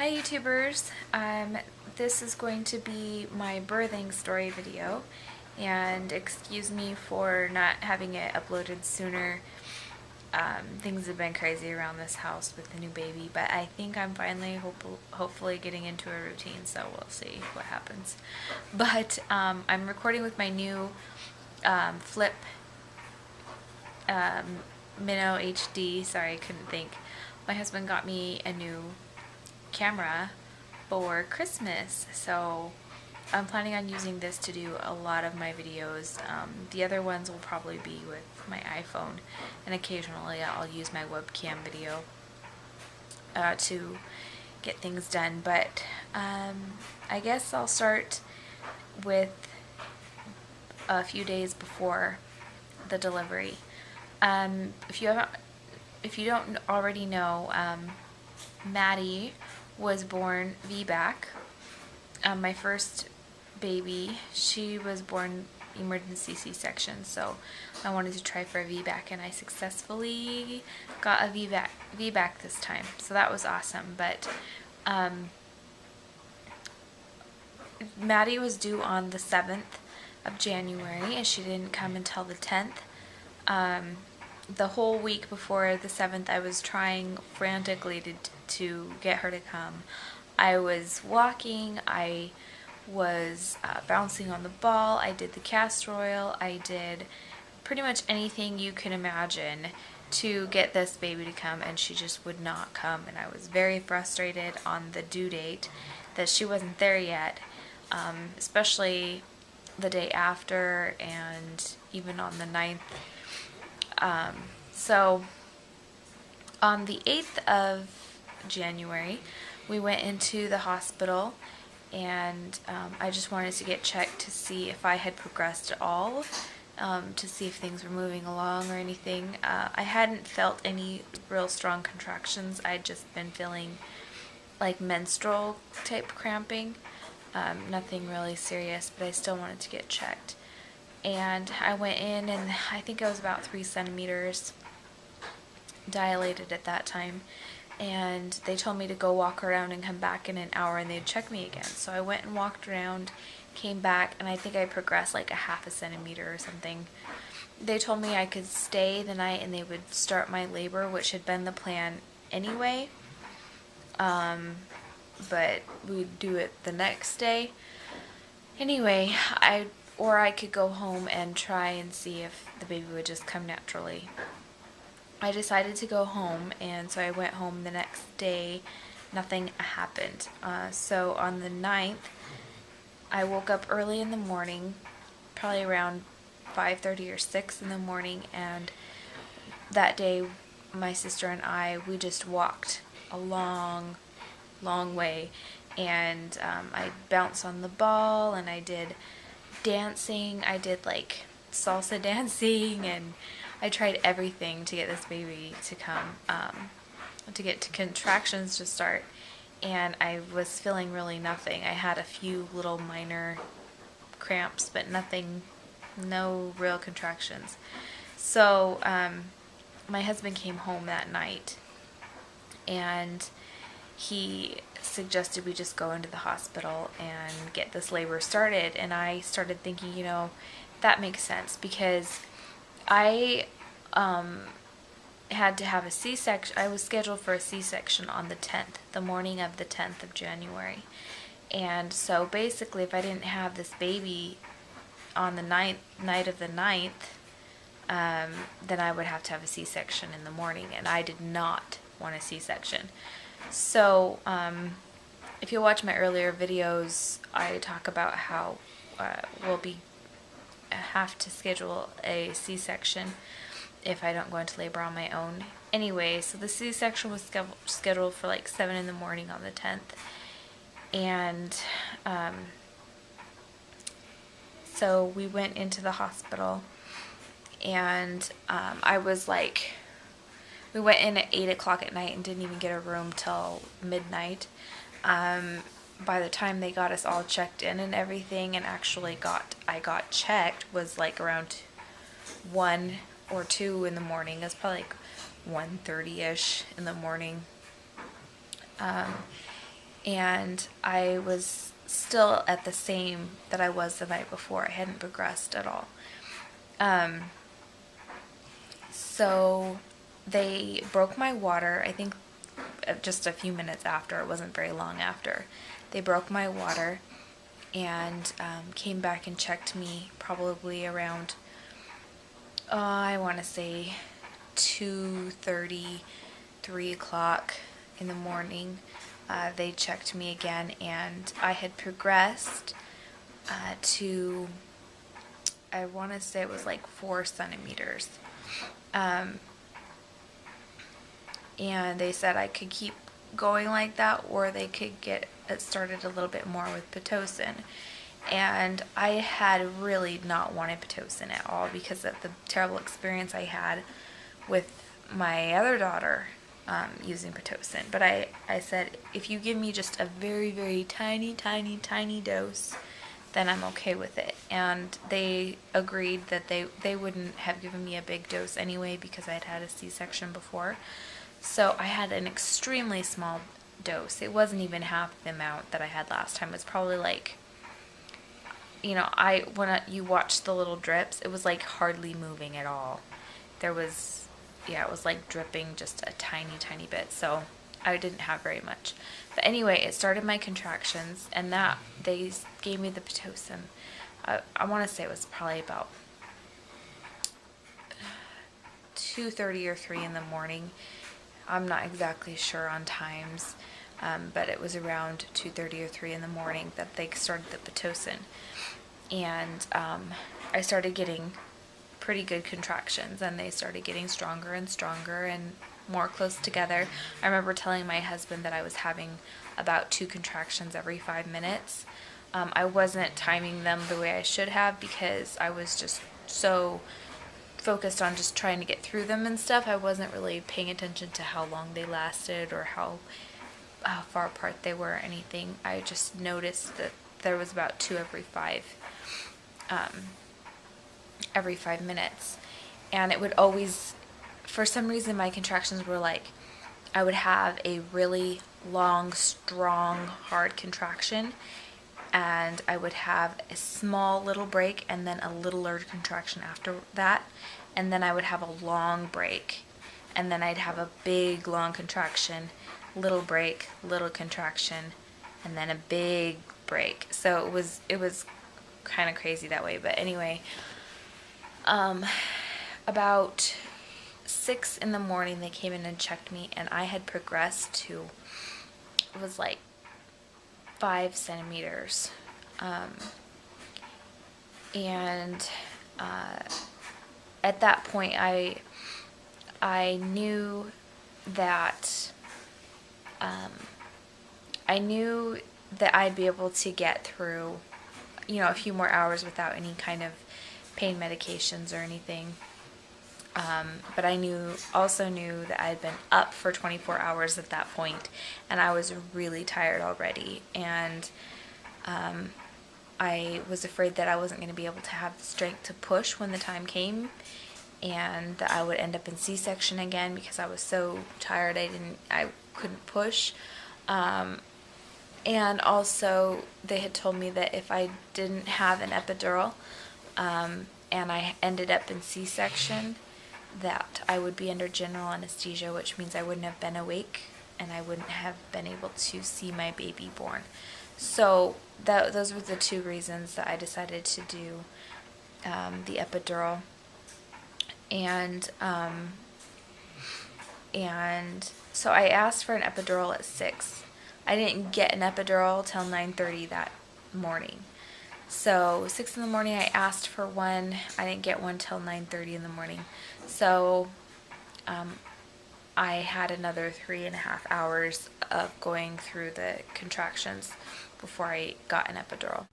Hi YouTubers, this is going to be my birthing story video, and excuse me for not having it uploaded sooner. Things have been crazy around this house with the new baby, but I think I'm finally hopefully getting into a routine, so we'll see what happens. But I'm recording with my new Flip Minnow HD. Sorry, I couldn't think. My husband got me a new camera for Christmas, so I'm planning on using this to do a lot of my videos. The other ones will probably be with my iPhone, and occasionally I'll use my webcam video to get things done, but I guess I'll start with a few days before the delivery. If you don't already know, Maddie was born VBAC. My first baby, she was born emergency C-section, so I wanted to try for a VBAC, and I successfully got a VBAC this time, so that was awesome. But Maddie was due on the 7th of January, and she didn't come until the 10th. The whole week before the 7th, I was trying frantically to get her to come. I was walking, I was bouncing on the ball, I did the castor oil, I did pretty much anything you can imagine to get this baby to come, and she just would not come, and I was very frustrated on the due date that she wasn't there yet, especially the day after and even on the 9th. So on the 8th of January, we went into the hospital, and I just wanted to get checked to see if I had progressed at all, to see if things were moving along or anything. I hadn't felt any real strong contractions. I'd just been feeling like menstrual type cramping. Nothing really serious, but I still wanted to get checked. And I went in, and I think I was about 3 centimeters dilated at that time, and they told me to go walk around and come back in an hour and they'd check me again. So I went and walked around, came back, and I think I progressed like a half a centimeter or something. They told me I could stay the night and they would start my labor, which had been the plan anyway, but we'd do it the next day. Anyway, I could go home and try and see if the baby would just come naturally. I decided to go home, and so I went home the next day. Nothing happened. So on the 9th, I woke up early in the morning, probably around 5:30 or 6 in the morning, and that day my sister and we just walked a long way, and I bounced on the ball, and I did dancing. I did like salsa dancing, and I tried everything to get this baby to come, to get to contractions to start, and I was feeling really nothing. I had a few little minor cramps, but nothing, no real contractions. So my husband came home that night, and he suggested we just go into the hospital and get this labor started, and I started thinking, that makes sense, because I had to have a C-section. I was scheduled for a C-section on the 10th, the morning of the 10th of January. And so basically, if I didn't have this baby on the night of the 9th, then I would have to have a C-section in the morning, and I did not want a C-section. So if you watch my earlier videos, I talk about how we'll have to schedule a C-section if I don't go into labor on my own. Anyway, so the C-section was scheduled for like 7 in the morning on the 10th, and so we went into the hospital, and I was like, we went in at 8 o'clock at night and didn't even get a room till midnight. By the time they got us all checked in and everything, and actually I got checked, was like around 1 or 2 in the morning. It was probably like 1:30ish in the morning. and I was still at the same that I was the night before. I hadn't progressed at all. So they broke my water, I think just a few minutes after, it wasn't very long after. They broke my water and came back and checked me probably around, I want to say 2:30, 3 o'clock in the morning. They checked me again, and I had progressed to, I want to say it was like 4 centimeters. And they said I could keep going like that, or they could get it started a little bit more with Pitocin. And I had really not wanted Pitocin at all because of the terrible experience I had with my other daughter using Pitocin. But I said, if you give me just a very, very tiny, tiny, tiny dose, then I'm okay with it. And they agreed that they wouldn't have given me a big dose anyway because I'd had a C-section before. So I had an extremely small dose. It wasn't even half the amount that I had last time. It was probably like, when you watch the little drips, it was like hardly moving at all. It was like dripping just a tiny, tiny bit. So I didn't have very much. But anyway, it started my contractions, and that they gave me the Pitocin. I want to say it was probably about 2:30 or 3 in the morning. I'm not exactly sure on times, but it was around 2:30 or 3 in the morning that they started the Pitocin. And I started getting pretty good contractions, and they started getting stronger and stronger and more close together. I remember telling my husband that I was having about 2 contractions every 5 minutes. I wasn't timing them the way I should have because I was just so focused on just trying to get through them and stuff. I wasn't really paying attention to how long they lasted or how far apart they were or anything. I just noticed that there was about 2 every 5 minutes. And it would always, for some reason, my contractions were like, I would have a really long, strong, hard contraction, and I would have a small little break and then a littler contraction after that, and then I would have a long break, and then I'd have a big long contraction, little break, little contraction, and then a big break. So it was kind of crazy that way. But anyway, about 6 in the morning they came in and checked me, and I had progressed to, it was like 5 centimeters. And at that point I knew that I'd be able to get through, a few more hours without any kind of pain medications or anything. But I also knew that I had been up for 24 hours at that point, and I was really tired already. And I was afraid that I wasn't going to be able to have the strength to push when the time came, and that I would end up in C-section again because I was so tired I couldn't push. And also they had told me that if I didn't have an epidural, and I ended up in C-section, that I would be under general anesthesia, which means I wouldn't have been awake and I wouldn't have been able to see my baby born. So those were the 2 reasons that I decided to do the epidural. And so I asked for an epidural at 6. I didn't get an epidural till 9:30 that morning. So 6 in the morning I asked for one. I didn't get one till 9:30 in the morning. So I had another 3.5 hours of going through the contractions before I got an epidural.